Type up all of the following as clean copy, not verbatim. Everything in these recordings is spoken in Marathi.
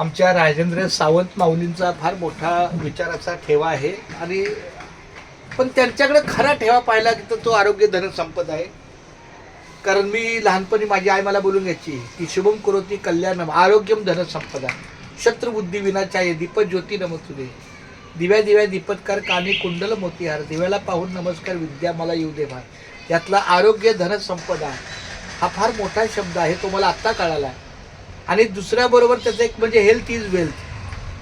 आमच्या राजेंद्र सावंत माऊलींचा फार मोठा विचाराचा ठेवा आहे आणि पण त्यांच्याकडे खरा ठेवा पाहिला की तो आरोग्य धन संपदा आहे. कारण मी लहानपणी माझी आई मला बोलून घ्यायची की शुभम करोती कल्याणम आरोग्यम धन संपदा शत्रुबुद्धी विनाचाये दीपक ज्योती नमस्तुते दिव्या दिव्या दीपत्कार कानी कुंडल मोतीहार दिव्याला पाहून नमस्कार विद्या मला येऊ दे भार. यातला आरोग्य धन संपदा हा फार मोठा शब्द आहे, तो मला आत्ता कळाला. आणि दुसऱ्याबरोबर त्याचं एक म्हणजे हेल्थ इज वेल्थ.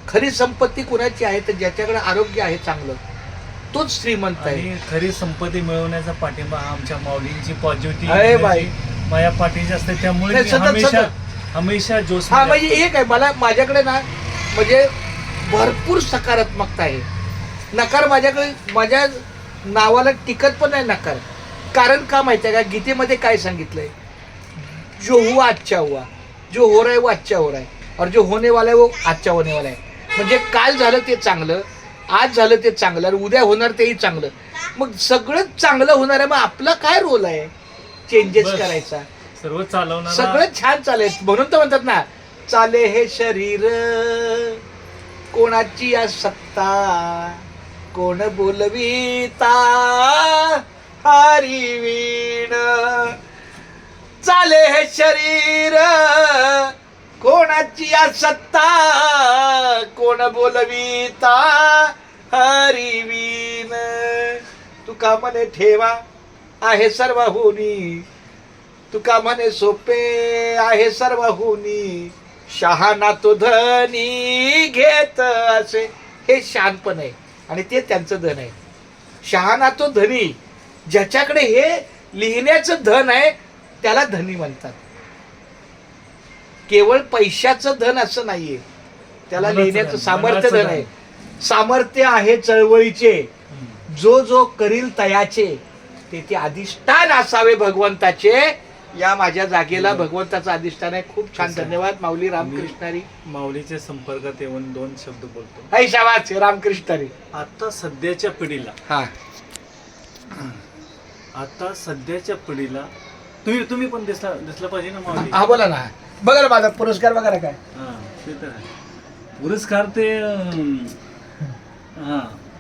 खरी संपत्ती कुणाची आहे तर ज्याच्याकडे आरोग्य आहे चांगलं तोच श्रीमंत आहे. खरी संपत्ती मिळवण्याचा पाठिंबा हा आमच्या माऊलींची अरे बाई. पॉझिटिव्हिटी माझ्या पाठीशी असते, त्यामुळे नाही, मी सतत- हमेशा सतत. हमेशा जोश हा म्हणजे एक आहे मला माझ्याकडे ना म्हणजे भरपूर सकारात्मकता आहे. नकार माझ्याकडे माझ्या नावाला टिकत पण नाही नकार. कारण का माहिती आहे का, गीतेमध्ये काय सांगितलंय, जो हुआ अच्छा हुआ, जो हो रहा है वो अच्छा हो रहा है और जो होने वाला है वो अच्छा होने वाला है. म्हणजे काल झालं ते चांगलं, आज झालं ते चांगलं आणि उद्या होणार तेही चांगलं. मग सगळं चांगलं होणार आहे, मग आपला काय रोल आहे चेंजेस बस. करायचा. सर्व चालवणार सगळं छान चालेल म्हणून तर म्हणतात ना, चाले हे शरीर कोणाची या सत्ता कोण बोलविता हरिवीण. चाले हे शरीर कोणाची या सत्ता कोण बोलविता हरिवीण. तुका म्हणे ठेवा आहे सर्वहुनी, तुका म्हणे सोपे आहे सर्वहुनी, शहाणा तो धनी घेत असे. हे शहाणपण आहे आणि ते त्यांचं धन आहे. शहाणा तो धनी, ज्याच्याकडे हे लिहिण्याचं धन आहे त्याला धनी म्हणतात. केवळ पैशाचं धन असं नाहीये, त्याला मनाचं लिहिण्याचं धन, सामर्थ्य मनाचं धन आहे. सामर्थ्य आहे चळवळीचे, जो जो करील तयाचे तेथे अधिष्ठान असावे भगवंताचे. या माझ्या जागेला भगवंताचं अधिष्ठान आहे. खूप छान, धन्यवाद माऊली रामकृष्णारी. माऊलीच्या संपर्कात येऊन दोन शब्द बोलतो. ऐ शाबास रामकृष्णारी. आता सध्याच्या पिढीला हा आता सध्याच्या पिढीला तुम्ही पण दिसला पाहिजे ना माऊली. हा बोला ना. बघा ना माझा पुरस्कार बघा ना काय. हा, ते तर आहे. पुरस्कार ते हा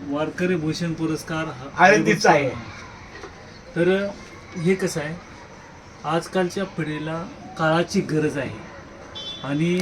वारकरी भूषण पुरस्कार आळंदीचा आहे. तर हे कसं आहे, आजकालच्या पिढीला काळाची गरज आहे आणि